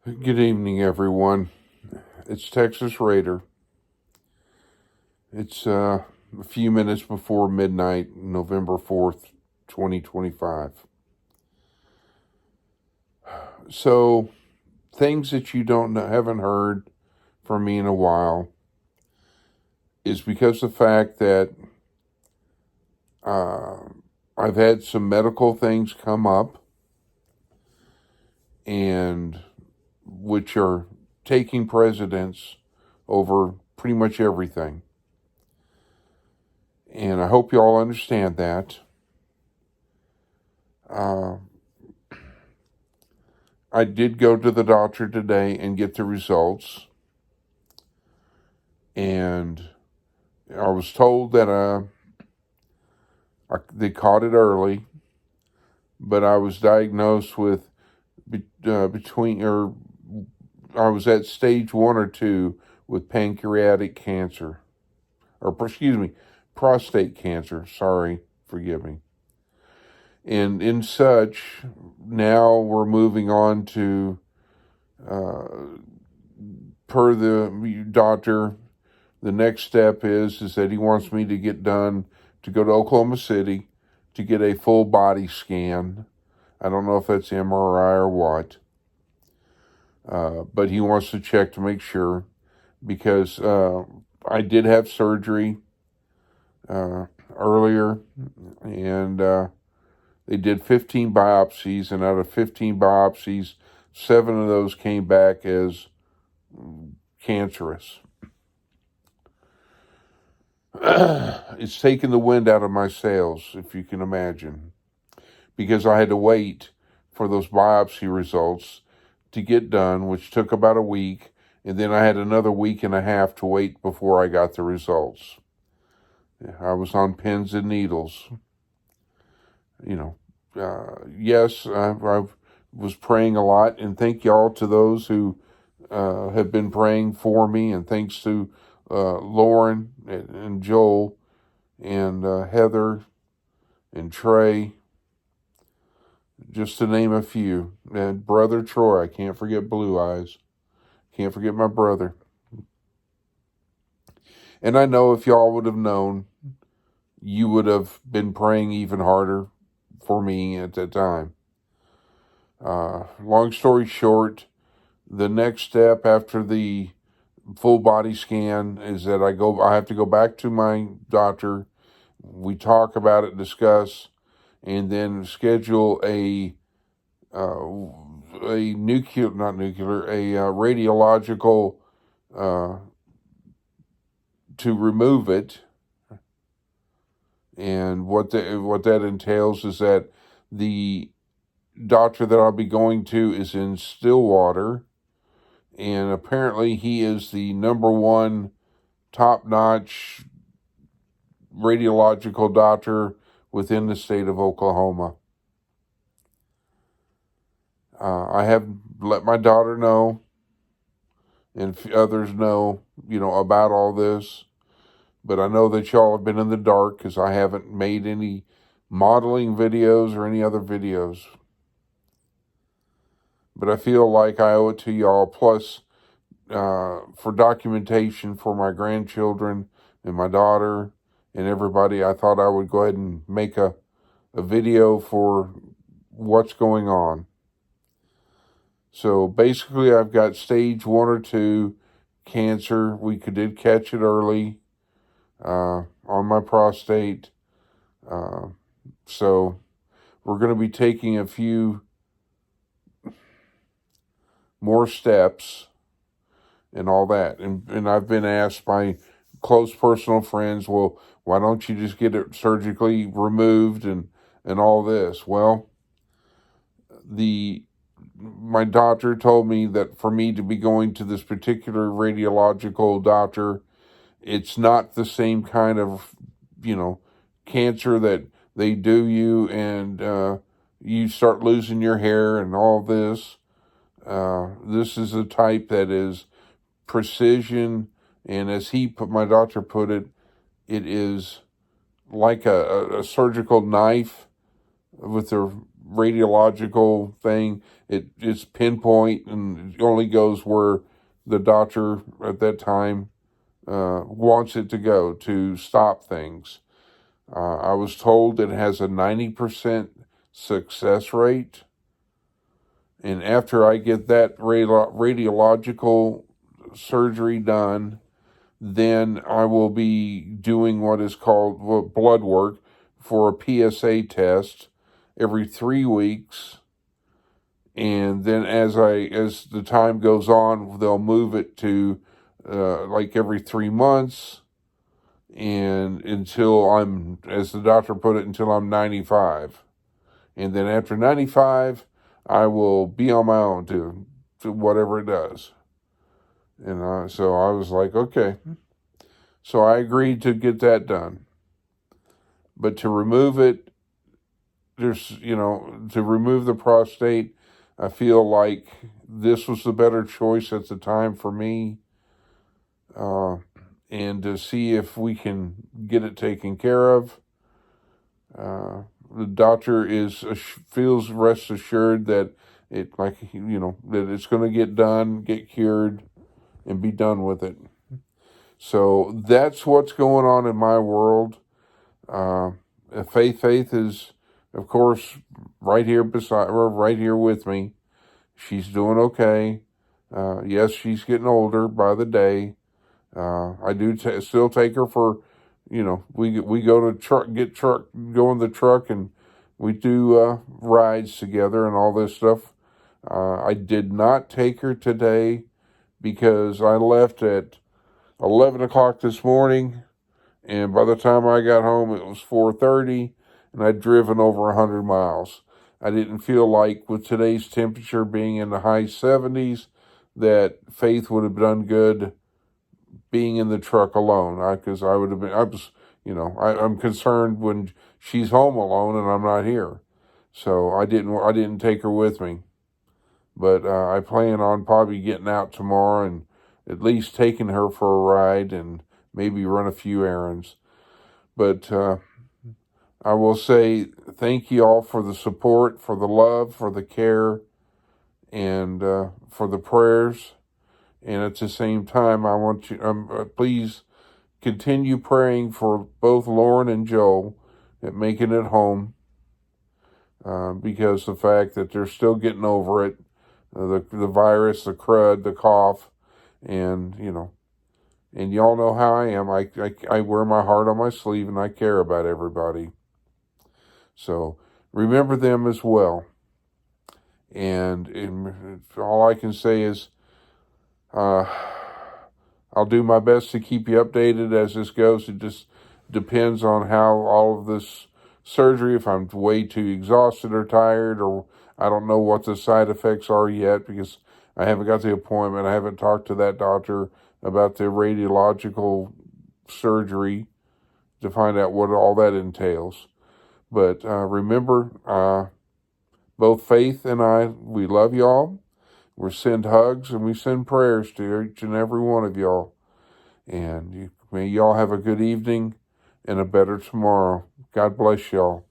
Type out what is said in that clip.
Good evening, everyone. It's Texas Raider. It's a few minutes before midnight, November 4th, 2025. So, things that you haven't heard from me in a while is because of the fact that uh, I've had some medical things come up and which are taking precedence over pretty much everything. And I hope you all understand that. Uh, I did go to the doctor today and get the results. And I was told that they caught it early, but I was diagnosed with I was at stage 1 or 2 with pancreatic cancer, or excuse me, prostate cancer. Sorry, forgive me. And in such, now we're moving on to, uh, per the doctor, the next step is that he wants me to go to Oklahoma City to get a full body scan. I don't know if that's MRI or what, but he wants to check to make sure because I did have surgery earlier, and they did 15 biopsies, and out of 15 biopsies, 7 of those came back as cancerous. It's taken the wind out of my sails, if you can imagine, because I had to wait for those biopsy results to get done, which took about a week, and then I had another week and a half to wait before I got the results. I was on pins and needles. Yes, I was praying a lot, and thank y'all to those who have been praying for me, and thanks to Lauren and Joel and Heather and Trey, just to name a few. And Brother Troy, I can't forget Blue Eyes. Can't forget my brother. And I know if y'all would have known, you would have been praying even harder for me at that time. Long story short, the next step after the full body scan is that I have to go back to my doctor. We talk about it, discuss, and then schedule radiological to remove it. And what that entails is that the doctor that I'll be going to is in Stillwater, and apparently he is the number one top-notch radiological doctor within the state of Oklahoma. I have let my daughter know, and others know, about all this. But I know that y'all have been in the dark because I haven't made any modeling videos or any other videos. But I feel like I owe it to y'all. Plus, for documentation for my grandchildren and my daughter and everybody, I thought I would go ahead and make a video for what's going on. So basically, I've got stage 1 or 2 cancer. We did catch it early on my prostate. So we're going to be taking a few more steps and all that. And I've been asked by close personal friends, well, why don't you just get it surgically removed and all this? Well, my doctor told me that for me to be going to this particular radiological doctor, it's not the same kind of, cancer that they do you and you start losing your hair and all this. This is a type that is precision, and as my doctor put it, it is like a surgical knife with a radiological thing. It's pinpoint, and it only goes where the doctor at that time wants it to go to stop things. I was told it has a 90% success rate. And after I get that radiological surgery done, then I will be doing what is called blood work for a PSA test every 3 weeks. And then as the time goes on, they'll move it to like every 3 months, and until I'm, as the doctor put it, until I'm 95. And then after 95, I will be on my own to whatever it does. And so I was like, okay. So I agreed to get that done. But to remove it, to remove the prostate, I feel like this was the better choice at the time for me. And to see if we can get it taken care of. The doctor feels rest assured that that it's going to get done, get cured, and be done with it. So that's what's going on in my world. Faith is, of course, right here with me. She's doing okay. Yes, she's getting older by the day. I do still take her for, we go to go in the truck, and we do rides together and all this stuff. I did not take her today because I left at 11 o'clock this morning, and by the time I got home, it was 4:30, and I'd driven over 100 miles. I didn't feel like, with today's temperature being in the high 70s, that Faith would have done good being in the truck alone. Because I'm concerned when she's home alone and I'm not here. So I didn't take her with me. But I plan on probably getting out tomorrow and at least taking her for a ride and maybe run a few errands. But I will say thank you all for the support, for the love, for the care, and for the prayers. And at the same time, I want you, please continue praying for both Lauren and Joel at making it home, because the fact that they're still getting over it, the virus, the crud, the cough, and and y'all know how I am. I wear my heart on my sleeve, and I care about everybody. So remember them as well. And all I can say is, I'll do my best to keep you updated as this goes. It just depends on how all of this surgery, if I'm way too exhausted or tired, or I don't know what the side effects are yet because I haven't got the appointment. I haven't talked to that doctor about the radiological surgery to find out what all that entails. But remember, both Faith and I, we love y'all. We send hugs and we send prayers to each and every one of y'all. And may y'all have a good evening and a better tomorrow. God bless y'all.